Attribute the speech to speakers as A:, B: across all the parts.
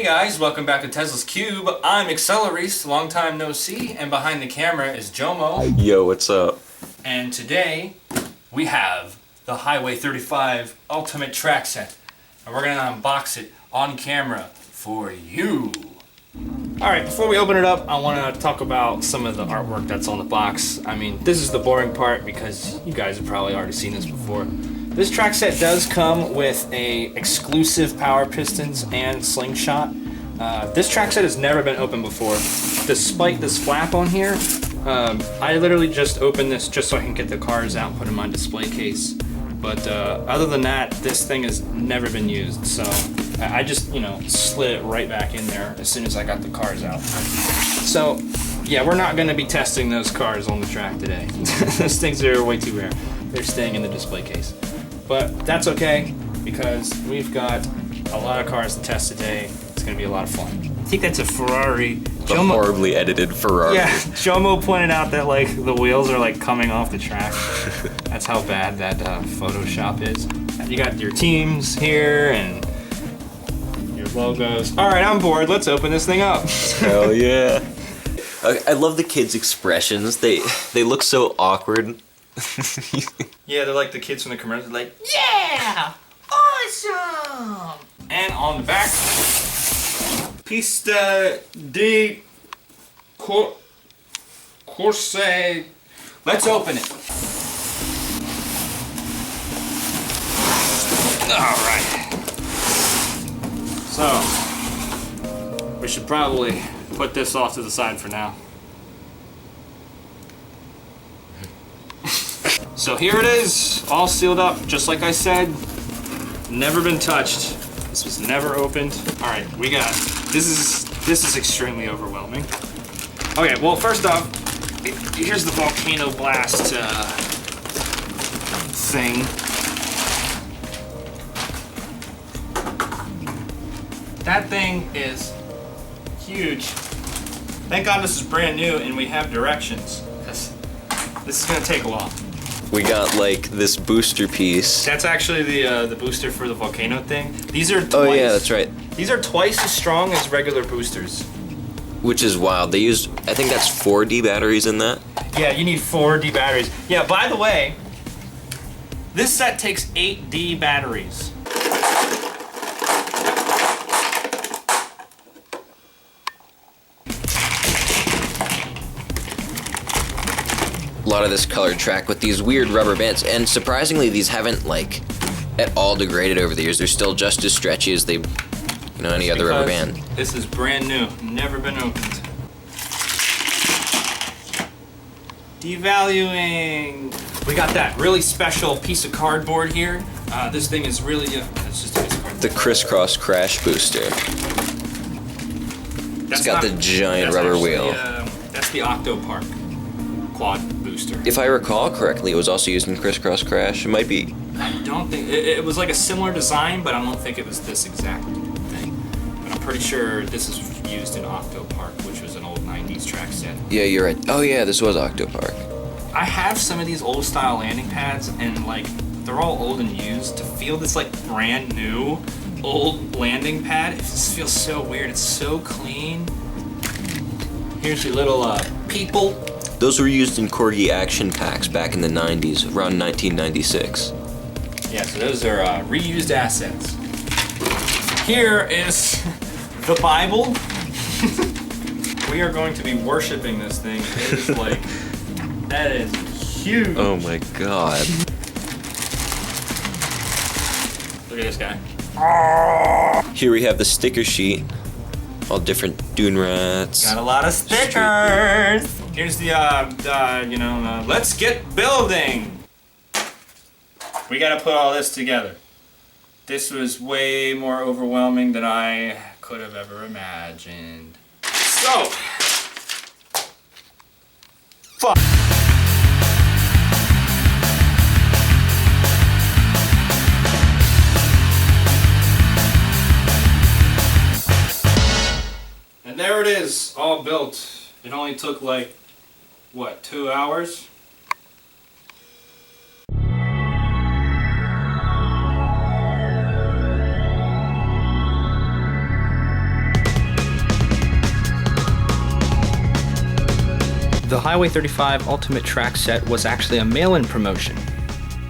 A: guys, welcome back to Tezla's Cube. I'm AcceleReece, long time no see, and behind the camera is JoMo.
B: Yo, what's up?
A: And today we have the Highway 35 Ultimate Track Set, and we're gonna unbox it on camera for you. Alright, before we open it up, I want to talk about some of the artwork that's on the box. I mean, this is the boring part because you guys have probably already seen this before. This track set does come with a exclusive power pistons and slingshot. This track set has never been opened before. Despite this flap on here, I literally just opened this just so I can get the cars out and put them on display case. But other than that, this thing has never been used. So I just, slid it right back in there as soon as I got the cars out. So yeah, we're not going to be testing those cars on the track today. Those things are way too rare. They're staying in the display case. But that's okay, because we've got a lot of cars to test today. It's going to be a lot of fun. I think that's a Ferrari.
B: The horribly edited Ferrari.
A: Yeah, JoMo pointed out that the wheels are coming off the track. That's how bad that Photoshop is. You got your teams here and your logos. All right, I'm bored. Let's open this thing up.
B: Hell yeah. I love the kids' expressions. They look so awkward.
A: Yeah, they're like the kids from the commercial, like, yeah, awesome. And on the back, Pista de Course. Let's open it. All right. So we should probably put this off to the side for now. So here it is, all sealed up, just like I said. Never been touched. This was never opened. All right, we got, this is extremely overwhelming. Okay, well, first off, here's the volcano blast thing. That thing is huge. Thank God this is brand new and we have directions, because this is gonna take a while.
B: We got this booster piece.
A: That's actually the booster for the volcano thing. These are twice,
B: oh yeah, that's right.
A: These are twice as strong as regular boosters.
B: Which is wild. They used, I think that's 4D batteries in that.
A: Yeah, you need 4D batteries. Yeah, by the way, this set takes 8D batteries.
B: A lot of this colored track with these weird rubber bands, and surprisingly these haven't at all degraded over the years. They're still just as stretchy as any other rubber band.
A: This is brand new, never been opened. Devaluing. We got that really special piece of cardboard here. This thing is really, it's just a piece of cardboard.
B: The crisscross crash booster. It's got the giant rubber wheel.
A: That's the Octopark quad booster.
B: If I recall correctly, it was also used in Crisscross Crash. It might be.
A: I don't think it was a similar design, but I don't think it was this exact thing. But I'm pretty sure this is used in Octopark, which was an old 90s track set.
B: Yeah, you're right. Oh yeah, this was Octopark.
A: I have some of these old style landing pads, and they're all old and used. To feel this brand new old landing pad, it just feels so weird. It's so clean. Here's your little people.
B: Those were used in Corgi action packs back in the 90s, around 1996.
A: Yeah, so those are reused assets. Here is the Bible. We are going to be worshiping this thing. It is that is huge.
B: Oh my god.
A: Look at this guy.
B: Here we have the sticker sheet. All different Dune Rats.
A: Got a lot of stickers. Here's the let's get building. We gotta put all this together. This was way more overwhelming than I could have ever imagined. So, fuck. And there it is, all built. It only took what, 2 hours? Highway 35 Ultimate Track Set was actually a mail-in promotion.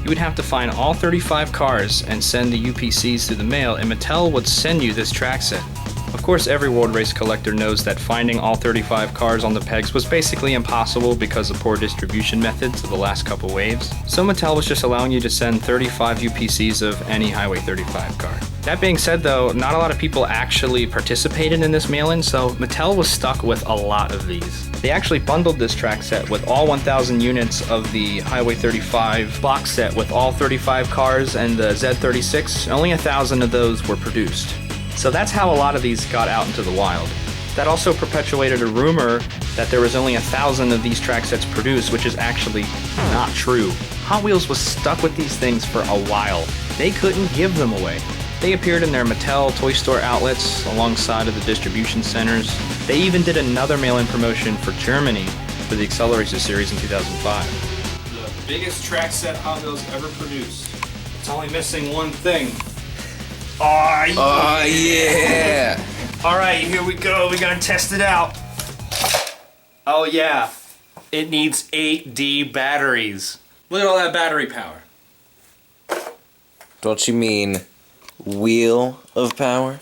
A: You would have to find all 35 cars and send the UPCs through the mail, and Mattel would send you this track set. Of course, every World Race collector knows that finding all 35 cars on the pegs was basically impossible because of poor distribution methods of the last couple waves. So Mattel was just allowing you to send 35 UPCs of any Highway 35 car. That being said though, not a lot of people actually participated in this mail-in, so Mattel was stuck with a lot of these. They actually bundled this track set with all 1,000 units of the Highway 35 box set with all 35 cars and the Z36. Only 1,000 of those were produced. So that's how a lot of these got out into the wild. That also perpetuated a rumor that there was only 1,000 of these track sets produced, which is actually not true. Hot Wheels was stuck with these things for a while. They couldn't give them away. They appeared in their Mattel Toy Store outlets alongside of the distribution centers. They even did another mail-in promotion for Germany for the AcceleReece series in 2005. The biggest track set Hot Wheels ever produced. It's only missing one thing.
B: Oh yeah!
A: Alright, here we go. We gotta test it out. Oh yeah. It needs 8D batteries. Look at all that battery power.
B: Don't you mean wheel of power?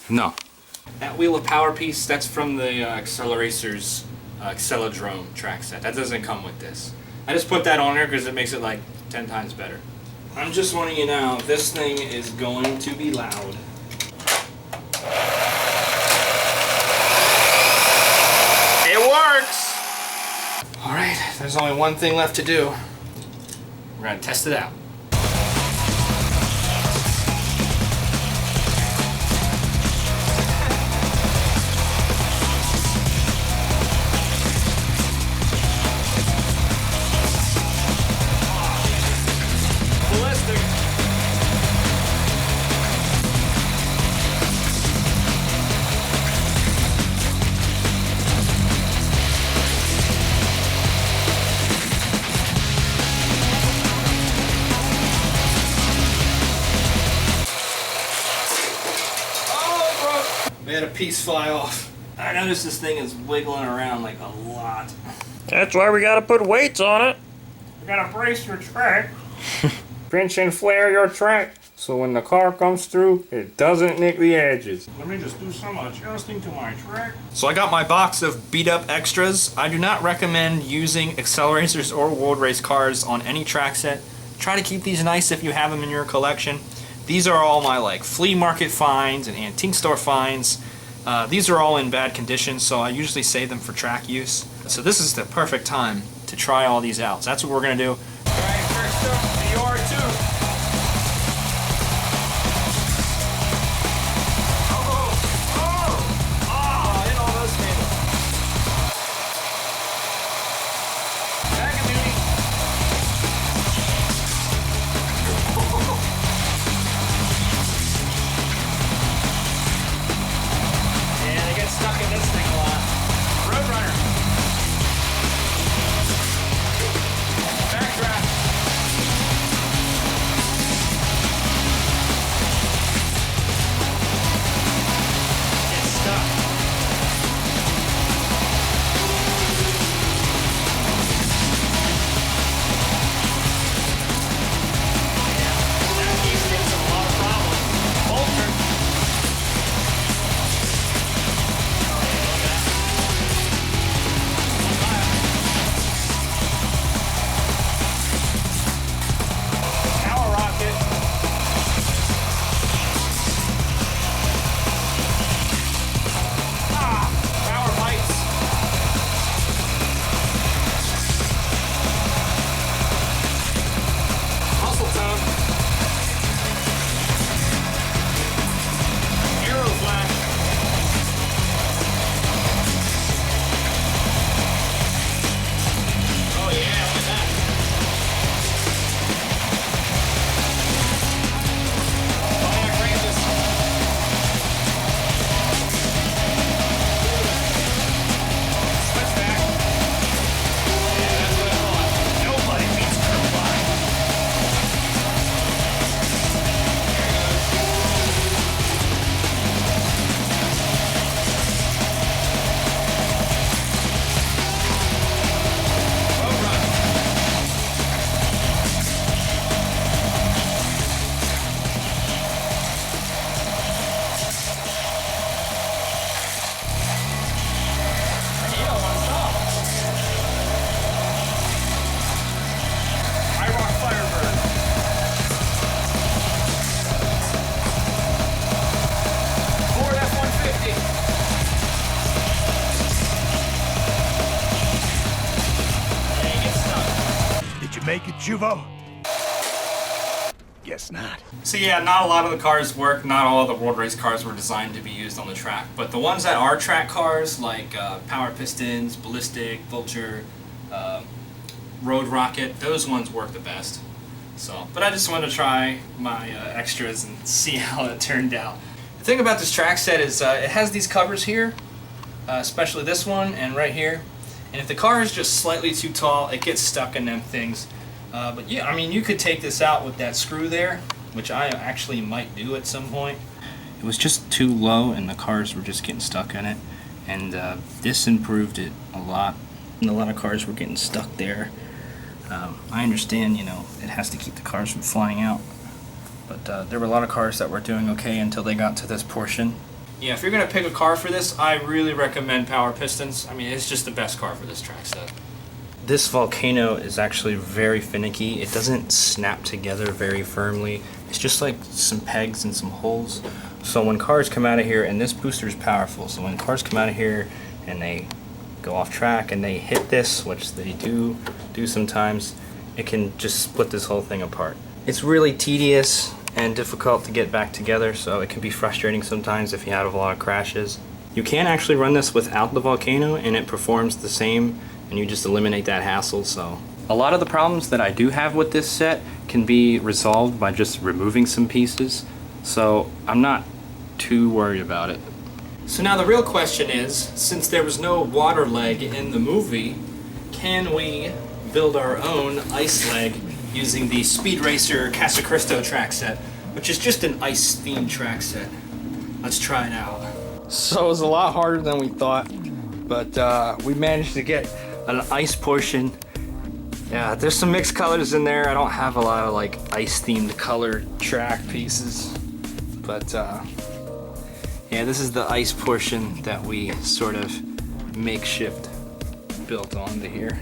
A: No. That wheel of power piece, that's from the AcceleReacer's AcceleDrome track set. That doesn't come with this. I just put that on there because it makes it like 10 times better. I'm just warning you now, this thing is going to be loud. It works! Alright, there's only one thing left to do. We're gonna test it out. We had a piece fly off. I noticed this thing is wiggling around like a lot.
C: That's why we gotta put weights on it.
A: You gotta brace your track. Pinch and flare your track so when the car comes through, it doesn't nick the edges. Let me just do some adjusting to my track. So I got my box of beat up extras. I do not recommend using AcceleReacers or World Race cars on any track set. Try to keep these nice if you have them in your collection. These are all my like flea market finds and antique store finds. These are all in bad condition, so I usually save them for track use. So this is the perfect time to try all these out. So that's what we're gonna do. Alright, first up, the R2. Hit all those handles. Back of duty. Stuck in this thing a lot. Roadrunner. Backdraft.
D: Juvo? Guess not.
A: So yeah, not a lot of the cars work. Not all of the World Race cars were designed to be used on the track. But the ones that are track cars, like Power Pistons, Ballistic, Vulture, Road Rocket, those ones work the best. So, but I just wanted to try my extras and see how it turned out. The thing about this track set is it has these covers here, especially this one and right here. And if the car is just slightly too tall, it gets stuck in them things. But yeah, I mean, you could take this out with that screw there, which I actually might do at some point. It was just too low and the cars were just getting stuck in it. And this improved it a lot. And a lot of cars were getting stuck there. I understand, you know, it has to keep the cars from flying out. But there were a lot of cars that were doing okay until they got to this portion. Yeah, if you're going to pick a car for this, I really recommend Power Pistons. I mean, it's just the best car for this track set. This Volcano is actually very finicky. It doesn't snap together very firmly. It's just like some pegs and some holes. So when cars come out of here, and this booster is powerful, so when cars come out of here and they go off track and they hit this, which they do sometimes, it can just split this whole thing apart. It's really tedious and difficult to get back together, so it can be frustrating sometimes if you have a lot of crashes. You can actually run this without the Volcano and it performs the same, and you just eliminate that hassle. So a lot of the problems that I do have with this set can be resolved by just removing some pieces, so I'm not too worried about it. So now the real question is, since there was no water leg in the movie, can we build our own ice leg using the Speed Racer Casa Cristo track set, which is just an ice themed track set. Let's try it out. So it was a lot harder than we thought, but we managed to get an ice portion. Yeah, there's some mixed colors in there. I don't have a lot of like ice themed color track pieces, but yeah, this is the ice portion that we sort of makeshift built onto here.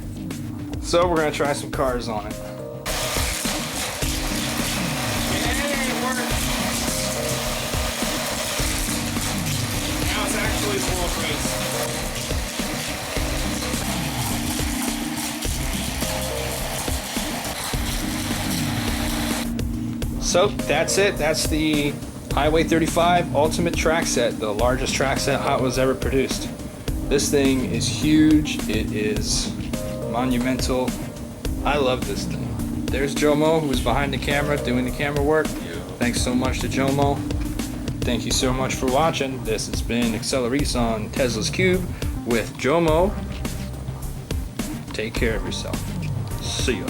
A: So we're gonna try some cars on it. So that's it. That's the Highway 35 Ultimate Track Set, the largest track set Hot Wheels ever produced. This thing is huge. It is monumental. I love this thing. There's JoMo, who's behind the camera doing the camera work. Thanks so much to JoMo. Thank you so much for watching. This has been AcceleReece on Tezla's Cube with JoMo. Take care of yourself. See ya.